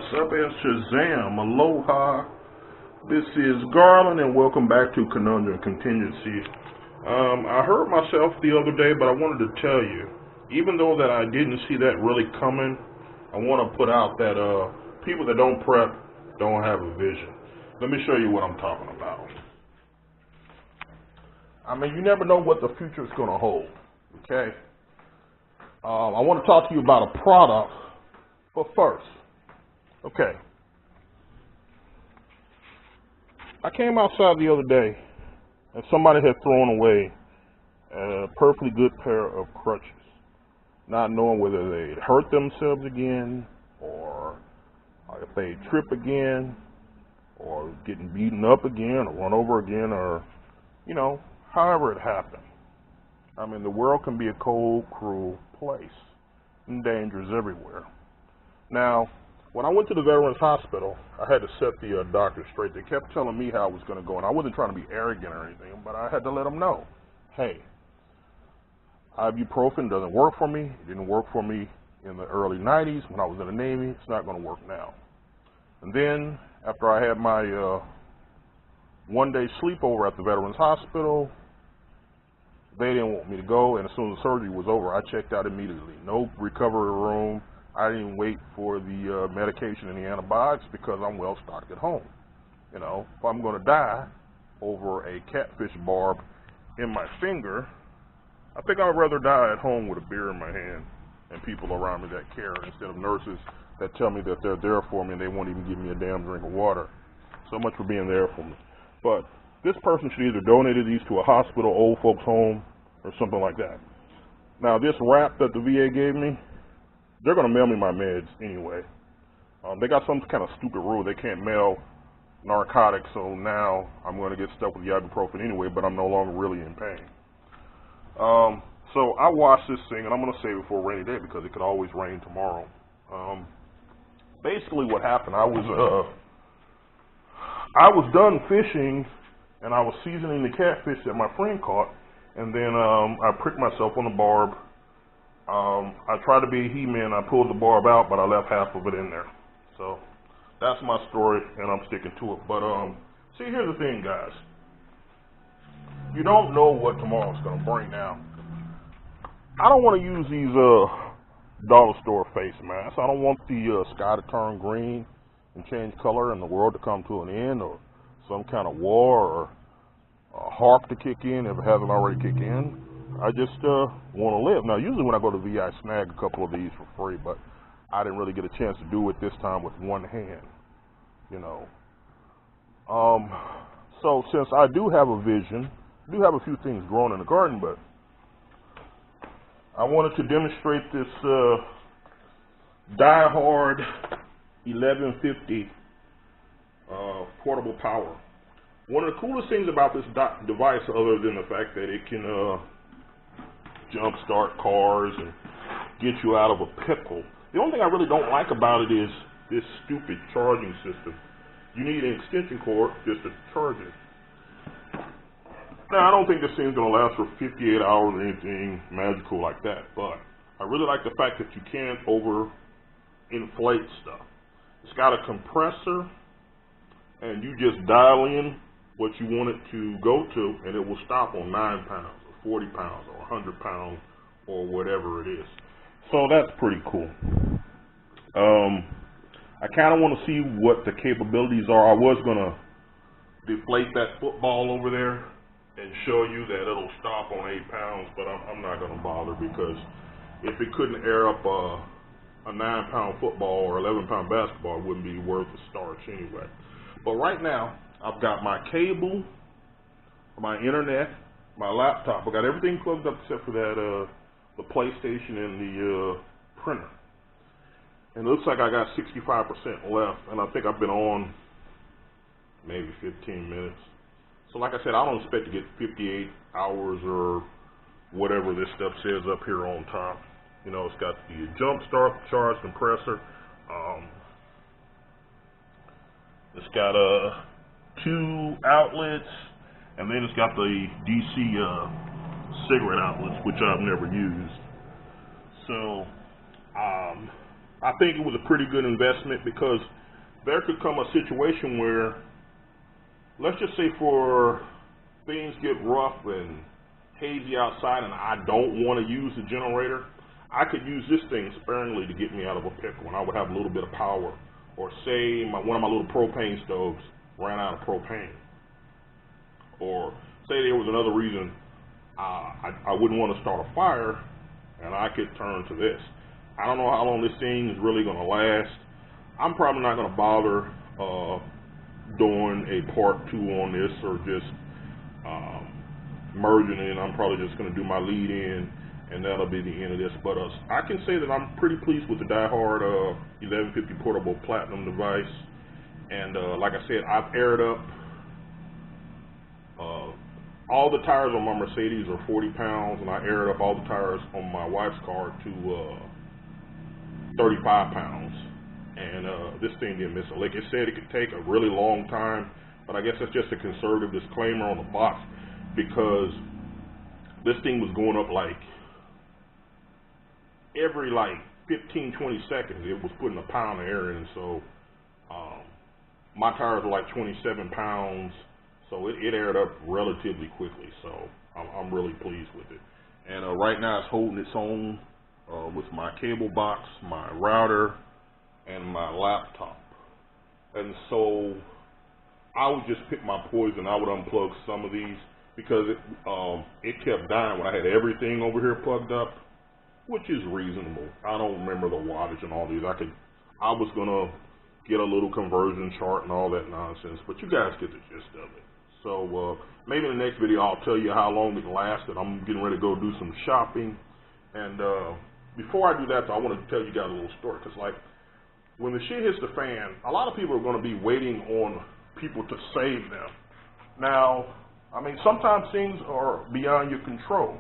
What's up, and Shazam, aloha. This is Garland, and welcome back to Conundrum Contingencies. I heard myself the other day, but I wanted to tell you, even though that I didn't see that really coming, I want to put out that people that don't prep don't have a vision. Let me show you what I'm talking about. I mean, you never know what the future is going to hold, okay? I want to talk to you about a product, but first, okay. I came outside the other day, and somebody had thrown away a perfectly good pair of crutches, not knowing whether they'd hurt themselves again, or if they'd trip again, or getting beaten up again, or run over again, or, you know, however it happened. I mean, the world can be a cold, cruel place, and dangers everywhere. Now, when I went to the Veterans Hospital, I had to set the doctor straight. They kept telling me how it was going to go, and I wasn't trying to be arrogant or anything, but I had to let them know, hey, ibuprofen doesn't work for me. It didn't work for me in the early 90s when I was in the Navy. It's not going to work now. And then, after I had my one-day sleepover at the Veterans Hospital, they didn't want me to go, and as soon as the surgery was over, I checked out immediately. No recovery room. I didn't even wait for the medication and the antibiotics because I'm well stocked at home. You know, if I'm going to die over a catfish barb in my finger, I think I'd rather die at home with a beer in my hand and people around me that care instead of nurses that tell me that they're there for me and they won't even give me a damn drink of water. So much for being there for me. But this person should either donate these to a hospital, old folks home, or something like that. Now, this wrap that the VA gave me, they're going to mail me my meds anyway. They got some kind of stupid rule. They can't mail narcotics, so now I'm going to get stuck with the ibuprofen anyway, but I'm no longer really in pain. So I washed this thing, and I'm going to save it for a rainy day because it could always rain tomorrow. Basically what happened, I was done fishing, and I was seasoning the catfish that my friend caught, and then I pricked myself on the barb. I tried to be a he-man. I pulled the barb out, but I left half of it in there. So that's my story, and I'm sticking to it. But see, here's the thing, guys. You don't know what tomorrow's going to bring. Now, I don't want to use these dollar store face masks. I don't want the sky to turn green and change color and the world to come to an end, or some kind of war, or a harp to kick in if it hasn't already kicked in. I just want to live. Now, usually when I go to VI, I snag a couple of these for free, but I didn't really get a chance to do it this time with one hand, you know. So since I do have a vision, I do have a few things growing in the garden, but I wanted to demonstrate this diehard 1150 portable power. One of the coolest things about this device, other than the fact that it can jump start cars and get you out of a pickle, the only thing I really don't like about it is this stupid charging system. You need an extension cord just to charge it. Now, I don't think this thing's going to last for 58 hours or anything magical like that, but I really like the fact that you can't over-inflate stuff. It's got a compressor, and you just dial in what you want it to go to, and it will stop on 9 pounds, or 40 pounds, or 100 pounds, or whatever it is. So that's pretty cool. I kind of want to see what the capabilities are. I was going to deflate that football over there and show you that it'll stop on 8 pounds, but I'm not going to bother, because if it couldn't air up a 9-pound football or 11-pound basketball, it wouldn't be worth the starch anyway. But right now, I've got my cable, my internet, my laptop. I got everything plugged up except for that the PlayStation and the printer. And it looks like I got 65% left, and I think I've been on maybe 15 minutes. So like I said, I don't expect to get 58 hours or whatever this stuff says up here on top. You know, it's got the jump start charge compressor. It's got 2 outlets, and then it's got the DC cigarette outlets, which I've never used. So I think it was a pretty good investment because there could come a situation where, let's just say for things get rough and hazy outside and I don't want to use the generator, I could use this thing sparingly to get me out of a pickle, and I would have a little bit of power. Or say one of my little propane stoves ran out of propane. Or say there was another reason I wouldn't want to start a fire, and I could turn to this. I don't know how long this thing is really going to last. I'm probably not going to bother doing a part 2 on this, or just merging it. I'm probably just going to do my lead in, and that'll be the end of this. But I can say that I'm pretty pleased with the diehard 1150 portable platinum device. And like I said, I've aired up all the tires on my Mercedes are 40 pounds, and I aired up all the tires on my wife's car to 35 pounds. And this thing didn't miss a lick. It said it could take a really long time, but I guess that's just a conservative disclaimer on the box, because this thing was going up like every 15, 20 seconds. It was putting a pound of air in, so my tires were like 27 pounds. So it aired up relatively quickly, so I'm really pleased with it. And right now it's holding its own with my cable box, my router, and my laptop. And so I would just pick my poison. I would unplug some of these because it kept dying when I had everything over here plugged up, which is reasonable. I don't remember the wattage and all these. I was gonna get a little conversion chart and all that nonsense, but you guys get the gist of it. So maybe in the next video I'll tell you how long it lasted. I'm getting ready to go do some shopping, and before I do that, though, I want to tell you guys a little story, because when the shit hits the fan, a lot of people are going to be waiting on people to save them. Now, I mean, sometimes things are beyond your control.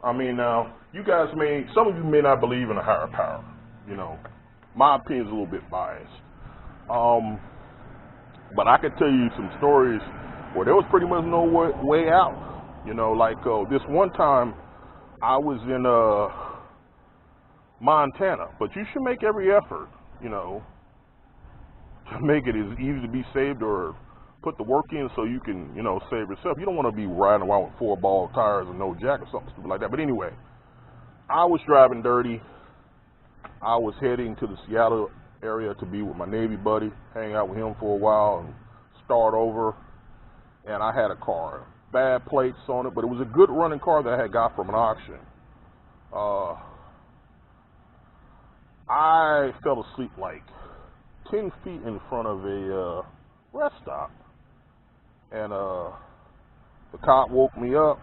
I mean, now, some of you may not believe in a higher power. You know, my opinion is a little bit biased. But I can tell you some stories where there was pretty much no way out. You know, like this one time I was in Montana, but you should make every effort, you know, to make it as easy to be saved, or put the work in so you can, you know, save yourself. You don't want to be riding around with 4 ball tires and no jack or something stupid like that. But anyway, I was driving dirty. I was heading to the Seattle area to be with my Navy buddy, hang out with him for a while and start over. And I had a car, bad plates on it, but it was a good running car that I had got from an auction. I fell asleep like 10 feet in front of a rest stop, and the cop woke me up,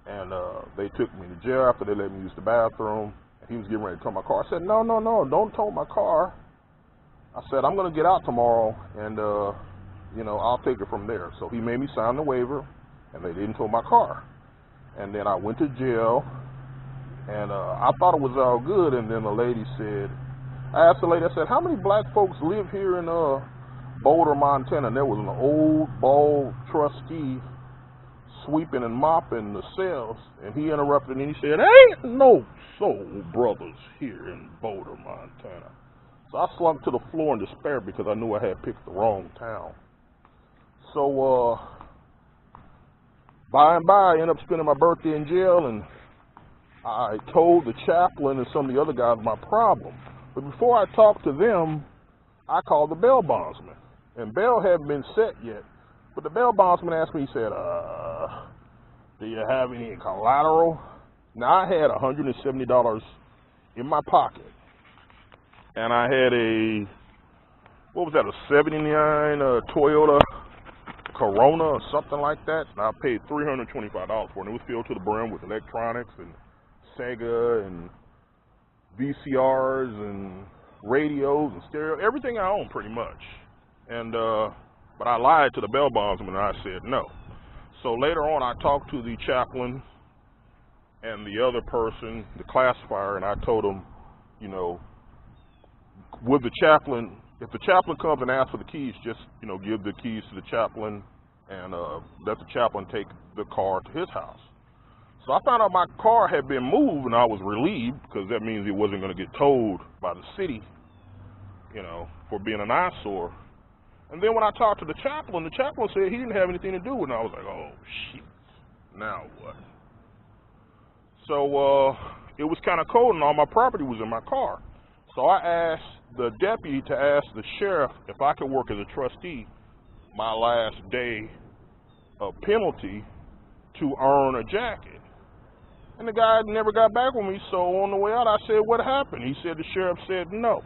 and they took me to jail after they let me use the bathroom. And he was getting ready to tow my car. I said, no, don't tow my car. I said, I'm going to get out tomorrow, and you know, I'll take it from there. So he made me sign the waiver, and they didn't tow my car. And then I went to jail, and I thought it was all good. And then the lady said, I asked the lady, I said, how many black folks live here in Boulder, Montana? And there was an old, bald trustee sweeping and mopping the cells. And he interrupted, and he said, ain't no soul brothers here in Boulder, Montana. So I slunk to the floor in despair because I knew I had picked the wrong town. So, by and by, I ended up spending my birthday in jail, and I told the chaplain and some of the other guys my problem. But before I talked to them, I called the bail bondsman. And bail hadn't been set yet. But the bail bondsman asked me, he said, do you have any collateral? Now, I had $170 in my pocket. And I had a 79 Toyota Corona or something like that. And I paid $325 for it. And it was filled to the brim with electronics and Sega and VCRs and radios and stereo, everything I own pretty much. And but I lied to the bail bondsman and I said no. So later on I talked to the chaplain and the other person, the classifier, and I told him, you know, would the chaplain, if the chaplain comes and asks for the keys, just, you know, give the keys to the chaplain and let the chaplain take the car to his house. So I found out my car had been moved, and I was relieved because that means it wasn't going to get towed by the city, you know, for being an eyesore. And then when I talked to the chaplain said he didn't have anything to do with it. And I was like, oh, shit, now what? So it was kind of cold, and all my property was in my car. So I asked the deputy to ask the sheriff if I could work as a trustee my last day of penalty to earn a jacket. And the guy never got back with me, so on the way out I said, what happened? He said the sheriff said no.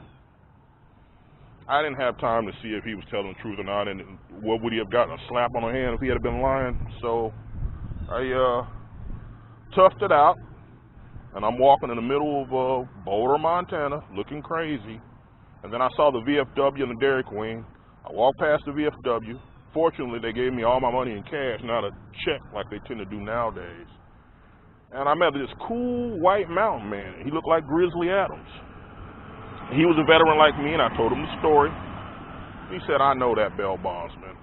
I didn't have time to see if he was telling the truth or not, and what would he have gotten, a slap on the hand if he had been lying? So I toughed it out, and I'm walking in the middle of Boulder, Montana, looking crazy, and then I saw the VFW and the Dairy Queen. I walked past the VFW. Fortunately, they gave me all my money in cash, not a check like they tend to do nowadays. And I met this cool white mountain man. He looked like Grizzly Adams. He was a veteran like me, and I told him the story. He said, I know that bail bondsman.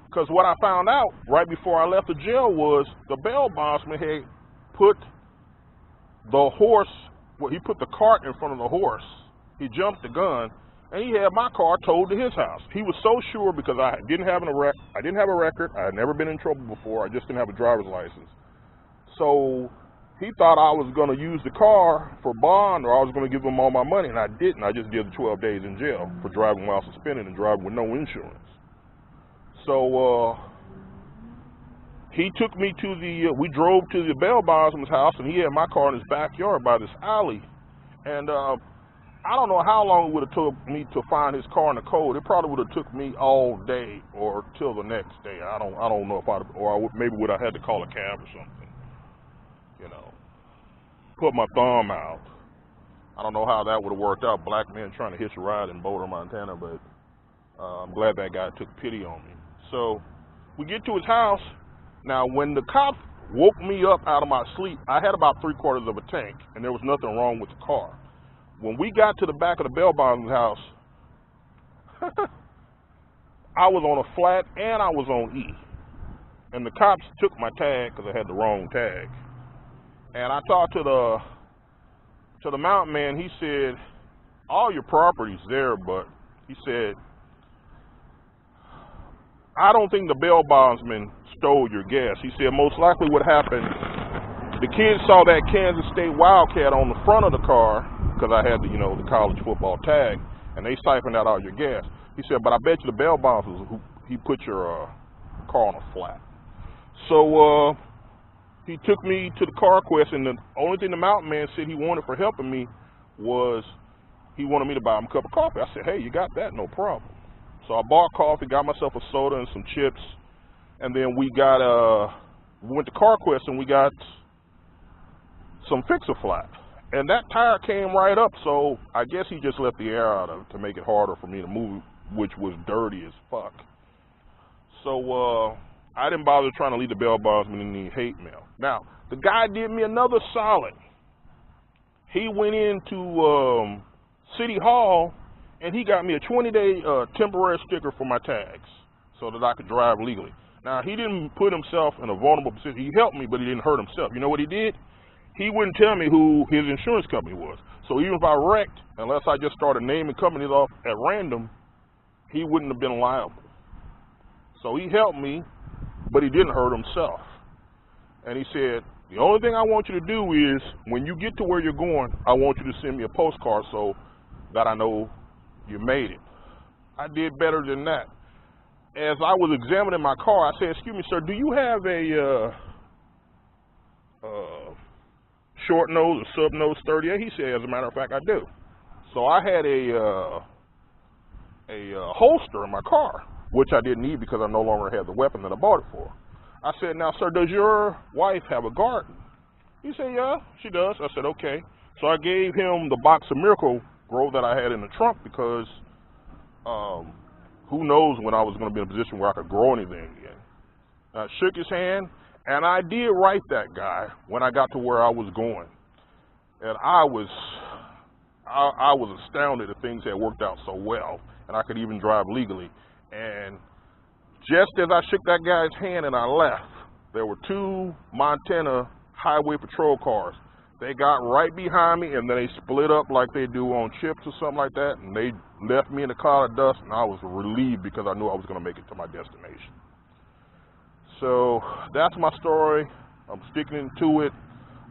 Because what I found out right before I left the jail was the bail bondsman had put the horse, well, he put the cart in front of the horse. He jumped the gun, and he had my car towed to his house. He was so sure because I didn't have a record. I had never been in trouble before. I just didn't have a driver's license. So he thought I was going to use the car for bond, or I was going to give him all my money, and I didn't. I just did the 12 days in jail for driving while suspended and driving with no insurance. So he took me to we drove to the bail bondsman's house, and he had my car in his backyard by this alley. And I don't know how long it would have took me to find his car in the cold. It probably would have took me all day or till the next day. I don't know if maybe would I had to call a cab or something. You know, put my thumb out. I don't know how that would have worked out. Black men trying to hitch a ride in Boulder, Montana, but I'm glad that guy took pity on me. So we get to his house. Now, when the cops woke me up out of my sleep, I had about 3/4 of a tank, and there was nothing wrong with the car. When we got to the back of the bail bondsman's house, I was on a flat and I was on E. And the cops took my tag because I had the wrong tag. And I talked to the mountain man. He said, all your property's there, but he said, I don't think the bail bondsman stole your gas. He said, most likely what happened, the kids saw that Kansas State Wildcat on the front of the car, because I had the college football tag, and they siphoned out all your gas. He said, but I bet you the bail bondsman, he put your car on a flat. So he took me to the car quest, and the only thing the mountain man said he wanted for helping me was he wanted me to buy him a cup of coffee. I said, hey, you got that? No problem. So I bought coffee, got myself a soda and some chips, and then we went to car quest and we got some Fix-A-Flat. And that tire came right up, so I guess he just let the air out of it to make it harder for me to move, which was dirty as fuck. So I didn't bother trying to leave the bail bondsman any hate mail. Now, the guy did me another solid. He went into City Hall and he got me a 20-day temporary sticker for my tags so that I could drive legally. Now, he didn't put himself in a vulnerable position. He helped me, but he didn't hurt himself. You know what he did? He wouldn't tell me who his insurance company was. So even if I wrecked, unless I just started naming companies off at random, he wouldn't have been liable. So he helped me, but he didn't hurt himself. And he said, the only thing I want you to do is, when you get to where you're going, I want you to send me a postcard so that I know you made it. I did better than that. As I was examining my car, I said, excuse me, sir, do you have a short nose or sub nose 38? He said, as a matter of fact, I do. So I had a holster in my car, which I didn't need because I no longer had the weapon that I bought it for. I said, now, sir, does your wife have a garden? He said, yeah, she does. I said, okay. So I gave him the box of Miracle-Gro that I had in the trunk because who knows when I was going to be in a position where I could grow anything again. I shook his hand, and I did write that guy when I got to where I was going. And I was astounded that things had worked out so well, and I could even drive legally. And just as I shook that guy's hand and I left, there were 2 Montana highway patrol cars. They got right behind me, and then they split up like they do on chips or something like that, and they left me in a cloud of dust, and I was relieved because I knew I was going to make it to my destination. So that's my story. I'm sticking to it.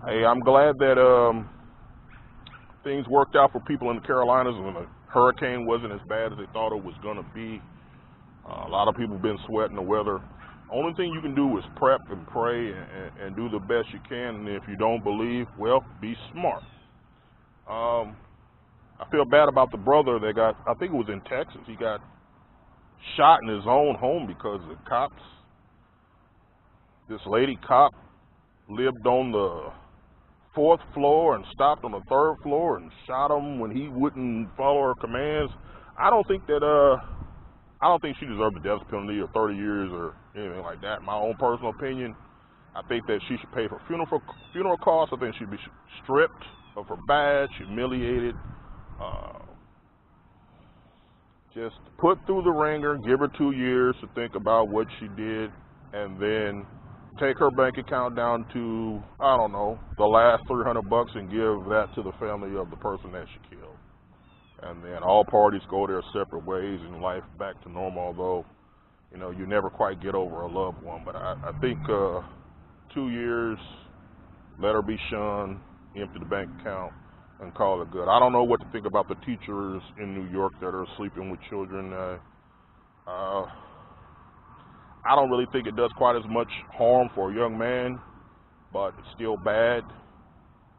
Hey, I'm glad that things worked out for people in the Carolinas, and the hurricane wasn't as bad as they thought it was going to be. A lot of people have been sweating the weather. Only thing you can do is prep and pray and do the best you can. And if you don't believe, well, be smart. I feel bad about the brother that got, I think it was in Texas, he got shot in his own home because the cops, this lady cop lived on the 4th floor and stopped on the 3rd floor and shot him when he wouldn't follow her commands. I don't think she deserved the death penalty or 30 years or anything like that. My own personal opinion, I think that she should pay for funeral costs. I think she'd be stripped of her badge, humiliated, just put through the ringer, give her 2 years to think about what she did, and then take her bank account down to, I don't know, the last $300 and give that to the family of the person that she killed. And then all parties go their separate ways and life back to normal, although, you know, you never quite get over a loved one. But I think 2 years, let her be shunned, empty the bank account, and call it good. I don't know what to think about the teachers in New York that are sleeping with children. I don't really think it does quite as much harm for a young man, but it's still bad,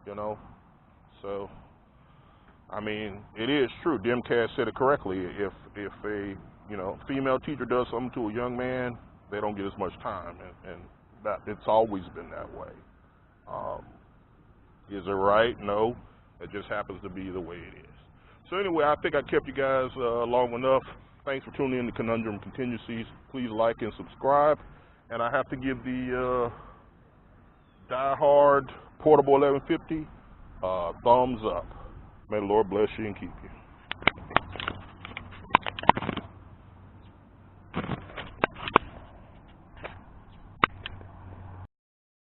you know. So, I mean, it is true. Demcast said it correctly. If a female teacher does something to a young man, they don't get as much time, and that it's always been that way. Is it right? No. It just happens to be the way it is. So anyway, I think I kept you guys long enough. Thanks for tuning in to Conundrum Contingencies. Please like and subscribe. And I have to give the diehard portable 1150 thumbs up. May the Lord bless you and keep you.